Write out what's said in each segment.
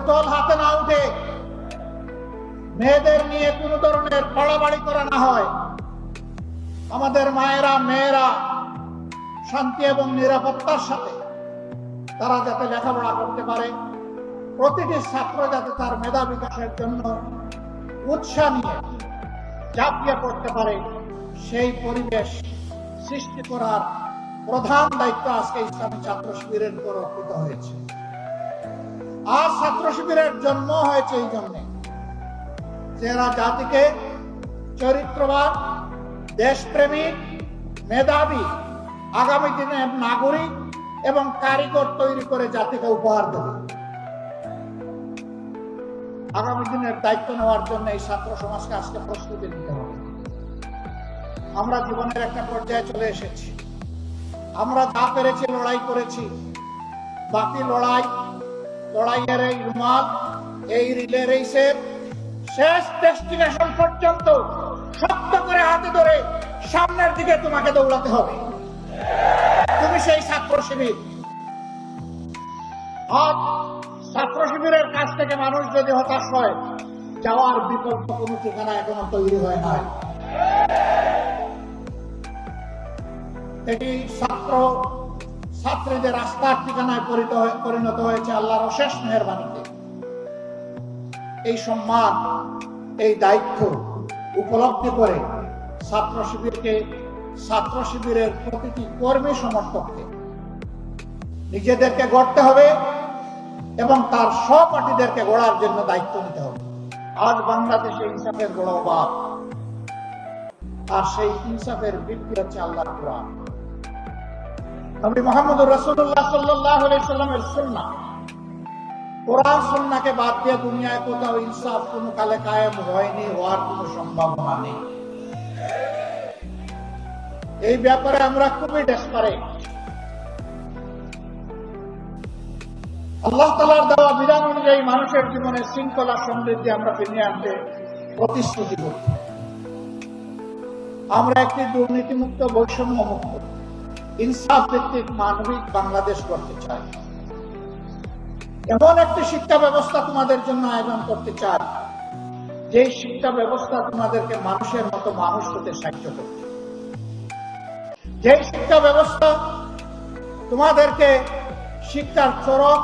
বোতল হাতে না উঠে, মেয়েদের নিয়ে কোনো ধরনের বাড়াবাড়ি করা না হয়, আমাদের মায়েরা মেয়েরা শান্তি এবং নিরাপত্তার সাথে তারা যাতে লেখাপড়া করতে পারে, প্রতিটি ছাত্র যাতে তার মেধা বিকাশের জন্য উৎসাহ নিয়ে ঝাঁপিয়ে পড়তে পারে, সেই পরিবেশ সৃষ্টি করার প্রধান দায়িত্ব আজকে ইসলামী ছাত্র শিবিরের উপর অর্পিত হয়েছে। আর ছাত্র শিবিরের জন্ম হয়েছে এই জন্যে যে এরা জাতিকে চরিত্রবান, দেশপ্রেমিক, মেধাবী, আগামী দিনের নাগরিক এবং কারিগর তৈরি করে জাতিকে উপহার দেবে। আগামী দিনের দায়িত্ব নেওয়ার জন্য এই ছাত্র সমাজকে আজকে প্রস্তুতি নিতে হবে। আমরা জীবনের একটা পর্যায়ে চলে এসেছি, আমরা যা পেরেছি লড়াই করেছি, বাকি লড়াইয়ের এই রুমাল, এই রিলে রেসের শেষ ডেস্টিনেশন পর্যন্ত শক্ত করে হাতে ধরে সামনের দিকে তোমাকে দৌড়াতে হবে। তুমি সেই ছাত্র শিবির। আর ছাত্র শিবিরের কাছ থেকে মানুষ যদি হতাশ হয়, যাওয়ার বিকল্প কোনো ঠিকানা এখনো তৈরি হয় নাই। এটি ছাত্রীদের রাস্তার ঠিকানায় পরিণত হয়েছে আল্লাহর অশেষ মেহেরবানিতে। এই সম্মান, এই দায়িত্ব উপলব্ধি করে ছাত্র শিবিরের প্রতিটি কর্মী সমর্থককে নিজেদেরকে গড়তে হবে এবং তার সহপাঠীদেরকে গড়ার জন্য দায়িত্ব নিতে হবে। আজ বাংলাদেশে ইনসাফের বড় অভাব, আর সেই ইনসাফের ভিত্তি হচ্ছে আল্লাহর কোরআন। নবী মুহাম্মদুর রাসূলুল্লাহ সাল্লাল্লাহু আলাইহি সাল্লামের সুন্নাহ, কোরআন সুন্নাহকে বাদ দিয়ে দুনিয়ায় কোথাও ইনসাফ কোনো কালে কায়েম হয়নি, হওয়ার কোনো সম্ভাবনা নেই। এই ব্যাপারে আমরা খুবই ডেসপারেট। আল্লাহ তাআলার দেওয়া বিধান অনুযায়ী মানুষের জীবনে শৃঙ্খলা সমৃদ্ধি আমরা ফিরিয়ে আনতে প্রতিশ্রুতি করছি। আমরা একটি দুর্নীতিমুক্ত, বৈষম্যমুক্ত, ইনসাফ ভিত্তিক মানবিক বাংলাদেশ করতে চাই। এমন একটি শিক্ষা ব্যবস্থা তোমাদের জন্য আয়োজন করতে চাই, যে শিক্ষা ব্যবস্থা তোমাদেরকে মানুষের মতো মানুষ হতে সাহায্য করবে, যে শিক্ষা ব্যবস্থা তোমাদেরকে শিক্ষার চরম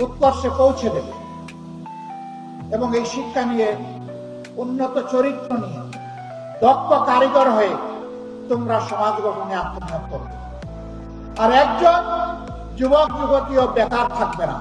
উৎকর্ষে পৌঁছে দেবে এবং এই শিক্ষা নিয়ে, উন্নত চরিত্র নিয়ে, দক্ষ কারিগর হয়ে তোমরা সমাজ গঠনে আত্মনিয়োগ করবে। আর একজন যুবক যুবতীও বেকার থাকবে না।